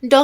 डॉ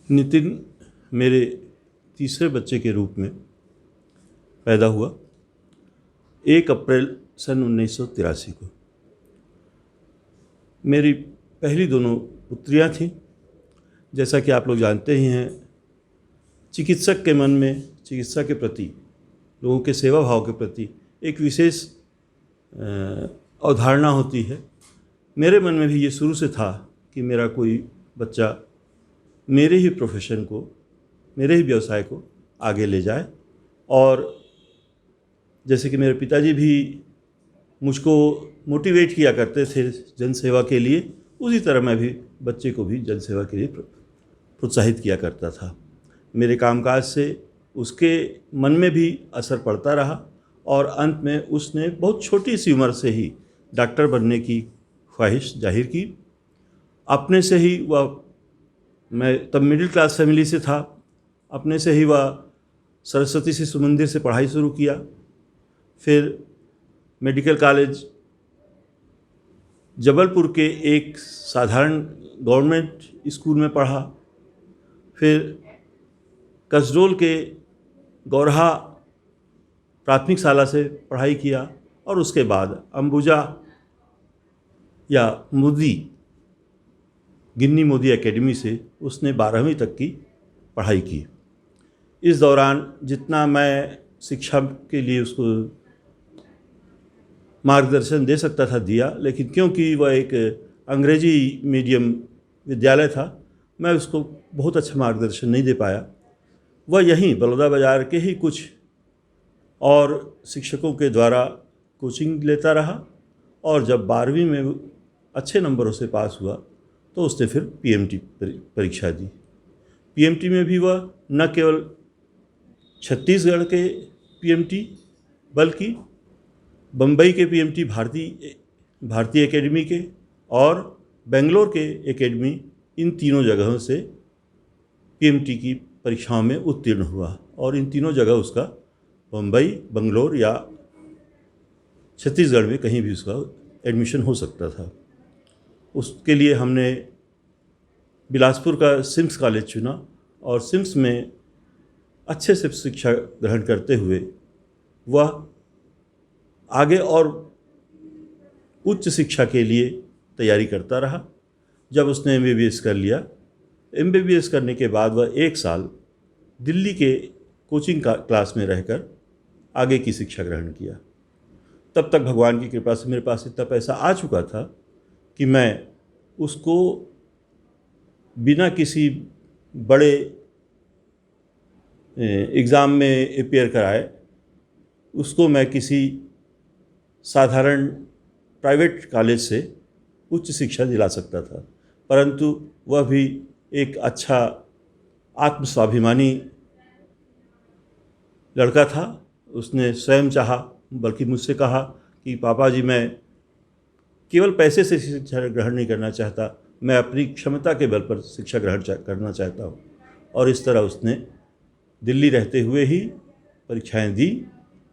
नितिन मेरे तीसरे बच्चे के रूप में पैदा हुआ 1 अप्रैल सन 1983 को। मेरी पहली दोनों पुत्रियां थीं। जैसा कि आप लोग जानते ही हैं, चिकित्सक के मन में चिकित्सा के प्रति, लोगों के सेवा भाव के प्रति एक विशेष अवधारणा होती है। मेरे मन में भी ये शुरू से था कि मेरा कोई बच्चा मेरे ही प्रोफेशन को, मेरे ही व्यवसाय को आगे ले जाए। और जैसे कि मेरे पिताजी भी मुझको मोटिवेट किया करते थे जनसेवा के लिए, उसी तरह मैं भी बच्चे को भी जनसेवा के लिए प्रोत्साहित किया करता था। मेरे कामकाज से उसके मन में भी असर पड़ता रहा और अंत में उसने बहुत छोटी सी उम्र से ही डॉक्टर बनने की ख्वाहिश जाहिर की। अपने से ही वह, मैं तब मिडिल क्लास फैमिली से था, अपने से ही वह सरस्वती शिशु मंदिर से पढ़ाई शुरू किया। फिर मेडिकल कॉलेज जबलपुर के एक साधारण गवर्नमेंट स्कूल में पढ़ा। फिर कसडोल के गौरहा प्राथमिक शाला से पढ़ाई किया और उसके बाद अंबुजा या गिन्नी मोदी एकेडमी से उसने 12वीं तक की पढ़ाई की। इस दौरान जितना मैं शिक्षा के लिए उसको मार्गदर्शन दे सकता था दिया, लेकिन क्योंकि वह एक अंग्रेजी मीडियम विद्यालय था, मैं उसको बहुत अच्छा मार्गदर्शन नहीं दे पाया। वह यहीं बलौदा बाज़ार के ही कुछ और शिक्षकों के द्वारा कोचिंग लेता रहा और जब 12वीं में अच्छे नंबरों से पास हुआ तो उसने फिर पीएमटी परीक्षा दी। पीएमटी में भी वह न केवल छत्तीसगढ़ के पीएमटी बल्कि बम्बई के पीएमटी, भारतीय एकेडमी के और बेंगलोर के एकेडमी, इन तीनों जगहों से पीएमटी की परीक्षाओं में उत्तीर्ण हुआ और इन तीनों जगह उसका मुंबई, बंगलोर या छत्तीसगढ़ में कहीं भी उसका एडमिशन हो सकता था। उसके लिए हमने बिलासपुर का सिम्स कॉलेज चुना और सिम्स में अच्छे से शिक्षा ग्रहण करते हुए वह आगे और उच्च शिक्षा के लिए तैयारी करता रहा। जब उसने MBBS कर लिया, MBBS करने के बाद वह 1 साल दिल्ली के कोचिंग क्लास में रहकर आगे की शिक्षा ग्रहण किया। तब तक भगवान की कृपा से मेरे पास इतना पैसा आ चुका था कि मैं उसको बिना किसी बड़े एग्ज़ाम में अपियर कराए उसको मैं किसी साधारण प्राइवेट कॉलेज से उच्च शिक्षा दिला सकता था। परंतु वह भी एक अच्छा आत्मस्वाभिमानी लड़का था। उसने स्वयं चाहा, बल्कि मुझसे कहा कि पापा जी, मैं केवल पैसे से शिक्षा ग्रहण नहीं करना चाहता, मैं अपनी क्षमता के बल पर शिक्षा ग्रहण करना चाहता हूँ। और इस तरह उसने दिल्ली रहते हुए ही परीक्षाएं दी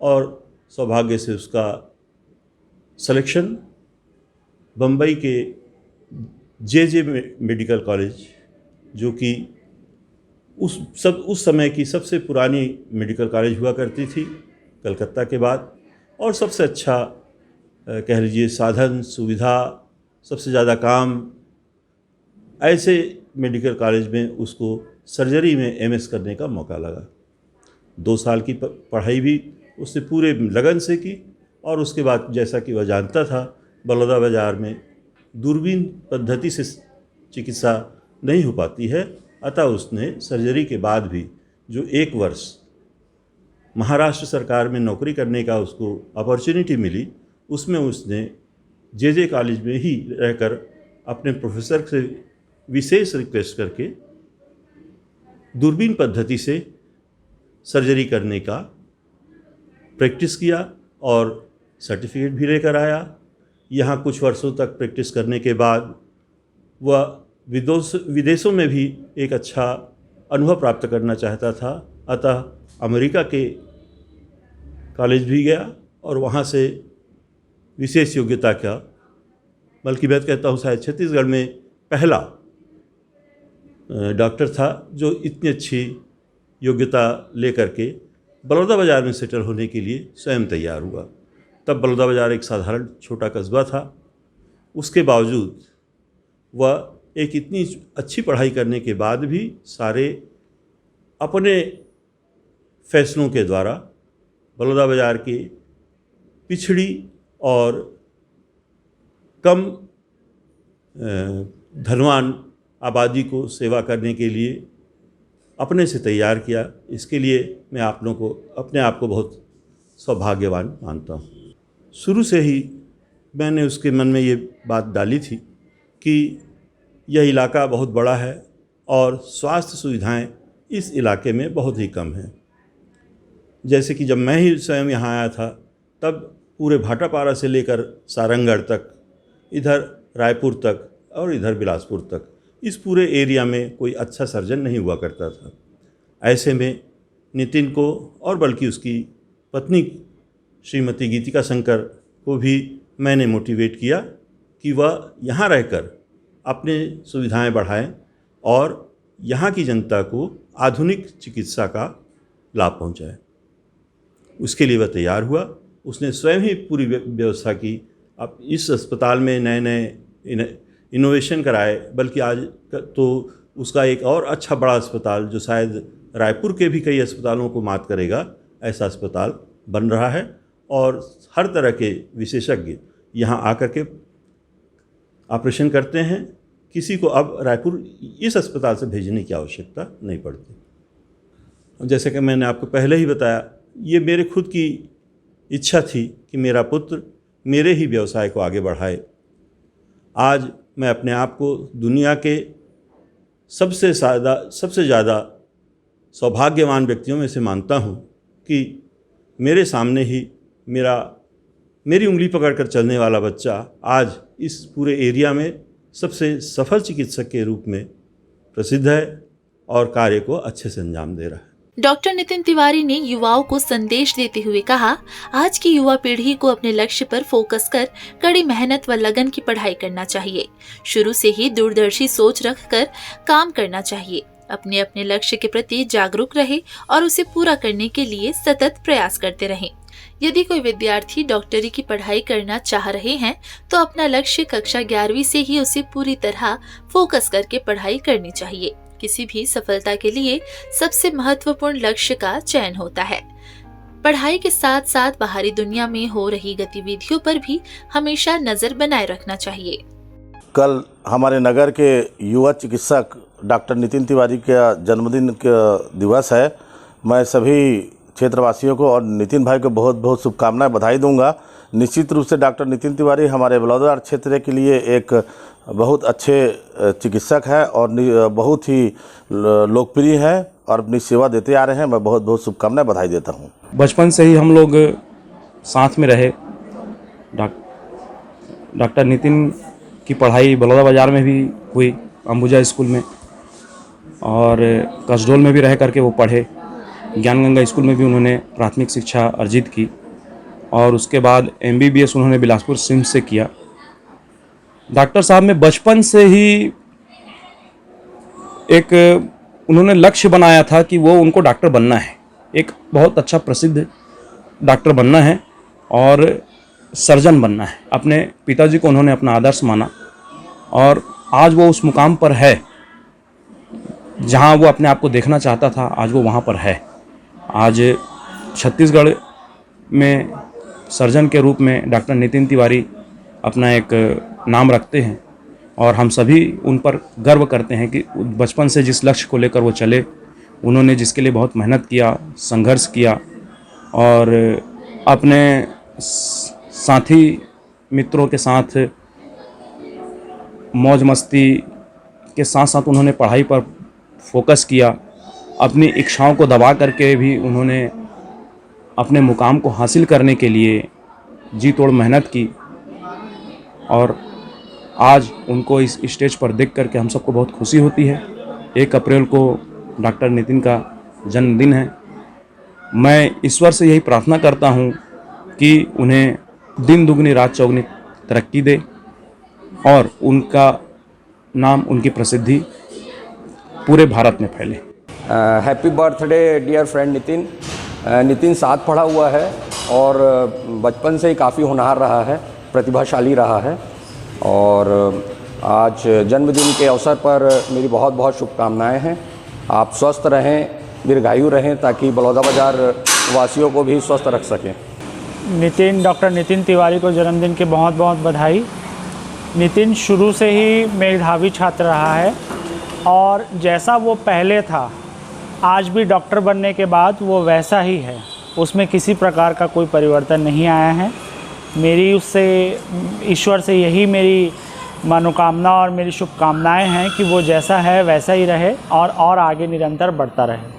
और सौभाग्य से उसका सिलेक्शन बम्बई के JJ मेडिकल कॉलेज, जो कि उस समय की सबसे पुरानी मेडिकल कॉलेज हुआ करती थी कलकत्ता के बाद, और सबसे अच्छा कह लीजिए साधन सुविधा, सबसे ज़्यादा काम, ऐसे मेडिकल कॉलेज में उसको सर्जरी में MS करने का मौका लगा। 2 साल की पढ़ाई भी उसने पूरे लगन से की और उसके बाद जैसा कि वह जानता था बलौदा बाज़ार में दूरबीन पद्धति से चिकित्सा नहीं हो पाती है, अतः उसने सर्जरी के बाद भी जो 1 वर्ष महाराष्ट्र सरकार में नौकरी करने का उसको अपॉर्चुनिटी मिली, उसमें उसने JJ कॉलेज में ही रहकर अपने प्रोफेसर से विशेष रिक्वेस्ट करके दूरबीन पद्धति से सर्जरी करने का प्रैक्टिस किया और सर्टिफिकेट भी लेकर आया। यहाँ कुछ वर्षों तक प्रैक्टिस करने के बाद वह विदेशों में भी एक अच्छा अनुभव प्राप्त करना चाहता था, अतः अमेरिका के कॉलेज भी गया और वहाँ से विशेष योग्यता का, बल्कि मैं कहता हूँ शायद छत्तीसगढ़ में पहला डॉक्टर था जो इतनी अच्छी योग्यता लेकर के बलौदा बाज़ार में सेटल होने के लिए स्वयं तैयार हुआ। तब बलौदा बाज़ार एक साधारण छोटा कस्बा था, उसके बावजूद वह एक इतनी अच्छी पढ़ाई करने के बाद भी सारे अपने फैसलों के द्वारा बलौदा बाज़ार की पिछड़ी और कम धनवान आबादी को सेवा करने के लिए अपने से तैयार किया। इसके लिए मैं आप लोगों को अपने आप को बहुत सौभाग्यवान मानता हूँ। शुरू से ही मैंने उसके मन में ये बात डाली थी कि यह इलाका बहुत बड़ा है और स्वास्थ्य सुविधाएं इस इलाके में बहुत ही कम हैं। जैसे कि जब मैं ही स्वयं यहाँ आया था तब पूरे भाटापारा से लेकर सारंगढ़ तक, इधर रायपुर तक और इधर बिलासपुर तक, इस पूरे एरिया में कोई अच्छा सर्जन नहीं हुआ करता था। ऐसे में नितिन को और बल्कि उसकी पत्नी श्रीमती गीतिका शंकर को भी मैंने मोटिवेट किया कि वह यहाँ रहकर अपने सुविधाएं बढ़ाएं और यहाँ की जनता को आधुनिक चिकित्सा का लाभ पहुँचाए। उसके लिए वह तैयार हुआ। उसने स्वयं ही पूरी व्यवस्था की। अब इस अस्पताल में नए नए इनोवेशन कराए, बल्कि आज तो उसका एक और अच्छा बड़ा अस्पताल जो शायद रायपुर के भी कई अस्पतालों को मात करेगा, ऐसा अस्पताल बन रहा है और हर तरह के विशेषज्ञ यहाँ आकर के ऑपरेशन करते हैं। किसी को अब रायपुर इस अस्पताल से भेजने की आवश्यकता नहीं पड़ती। जैसे कि मैंने आपको पहले ही बताया, ये मेरे खुद की इच्छा थी कि मेरा पुत्र मेरे ही व्यवसाय को आगे बढ़ाए। आज मैं अपने आप को दुनिया के सबसे ज़्यादा सौभाग्यवान व्यक्तियों में से मानता हूँ कि मेरे सामने ही मेरी उंगली पकड़कर चलने वाला बच्चा आज इस पूरे एरिया में सबसे सफल चिकित्सक के रूप में प्रसिद्ध है और कार्य को अच्छे से अंजाम दे रहा है। डॉक्टर नितिन तिवारी ने युवाओं को संदेश देते हुए कहा, आज की युवा पीढ़ी को अपने लक्ष्य पर फोकस कर कड़ी मेहनत व लगन की पढ़ाई करना चाहिए। शुरू से ही दूरदर्शी सोच रखकर काम करना चाहिए। अपने अपने लक्ष्य के प्रति जागरूक रहे और उसे पूरा करने के लिए सतत प्रयास करते रहें। यदि कोई विद्यार्थी डॉक्टरी की पढ़ाई करना चाह रहे हैं तो अपना लक्ष्य कक्षा 11वीं से ही उसे पूरी तरह फोकस करके पढ़ाई करनी चाहिए। किसी भी सफलता के लिए सबसे महत्वपूर्ण लक्ष्य का चयन होता है। पढ़ाई के साथ साथ बाहरी दुनिया में हो रही गतिविधियों पर भी हमेशा नजर बनाए रखना चाहिए। कल हमारे नगर के युवा चिकित्सक डॉक्टर नितिन तिवारी का जन्मदिन का दिवस है। मैं सभी क्षेत्रवासियों को और नितिन भाई को बहुत बहुत शुभकामनाएं, बधाई दूंगा। निश्चित रूप से डॉक्टर नितिन तिवारी हमारे बलौदाबाजार क्षेत्र के लिए एक बहुत अच्छे चिकित्सक है और बहुत ही लोकप्रिय है और अपनी सेवा देते आ रहे हैं। मैं बहुत बहुत शुभकामनाएं, बधाई देता हूं। बचपन से ही हम लोग साथ में रहे। डॉक्टर नितिन की पढ़ाई बलौदाबाजार में भी हुई, अंबुजा स्कूल में, और कसडोल में भी रह करके वो पढ़े। ज्ञान गंगा स्कूल में भी उन्होंने प्राथमिक शिक्षा अर्जित की और उसके बाद MBBS उन्होंने बिलासपुर सिम्स से किया। डॉक्टर साहब में बचपन से ही एक उन्होंने लक्ष्य बनाया था कि वो उनको डॉक्टर बनना है, एक बहुत अच्छा प्रसिद्ध डॉक्टर बनना है और सर्जन बनना है। अपने पिताजी को उन्होंने अपना आदर्श माना और आज वो उस मुकाम पर है जहां वो अपने आप को देखना चाहता था। आज वो वहां पर है। आज छत्तीसगढ़ में सर्जन के रूप में डॉक्टर नितिन तिवारी अपना एक नाम रखते हैं और हम सभी उन पर गर्व करते हैं कि बचपन से जिस लक्ष्य को लेकर वो चले, उन्होंने जिसके लिए बहुत मेहनत किया, संघर्ष किया और अपने साथी मित्रों के साथ मौज मस्ती के साथ साथ उन्होंने पढ़ाई पर फोकस किया। अपनी इच्छाओं को दबा करके भी उन्होंने अपने मुकाम को हासिल करने के लिए जी तोड़ मेहनत की और आज उनको इस स्टेज पर देख करके हम सबको बहुत खुशी होती है। 1 अप्रैल को डॉक्टर नितिन का जन्मदिन है। मैं ईश्वर से यही प्रार्थना करता हूँ कि उन्हें दिन दुगनी रात चौगनी तरक्की दे और उनका नाम, उनकी प्रसिद्धि पूरे भारत में फैले। Happy birthday dear friend Nitin. Nitin साथ पढ़ा हुआ है और बचपन से ही काफ़ी होनहार रहा है, प्रतिभाशाली रहा है और आज जन्मदिन के अवसर पर मेरी बहुत बहुत शुभकामनाएं हैं। आप स्वस्थ रहें, दीर्घायु रहें ताकि बलौदाबाजार वासियों को भी स्वस्थ रख सकें। डॉक्टर नितिन तिवारी को जन्मदिन की बहुत बहुत बधाई। नितिन शुरू से ही मेधावी छात्र रहा है और जैसा वो पहले था आज भी डॉक्टर बनने के बाद वो वैसा ही है, उसमें किसी प्रकार का कोई परिवर्तन नहीं आया है। मेरी उससे, ईश्वर से यही मेरी मनोकामना और मेरी शुभकामनाएं हैं कि वो जैसा है वैसा ही रहे और आगे निरंतर बढ़ता रहे।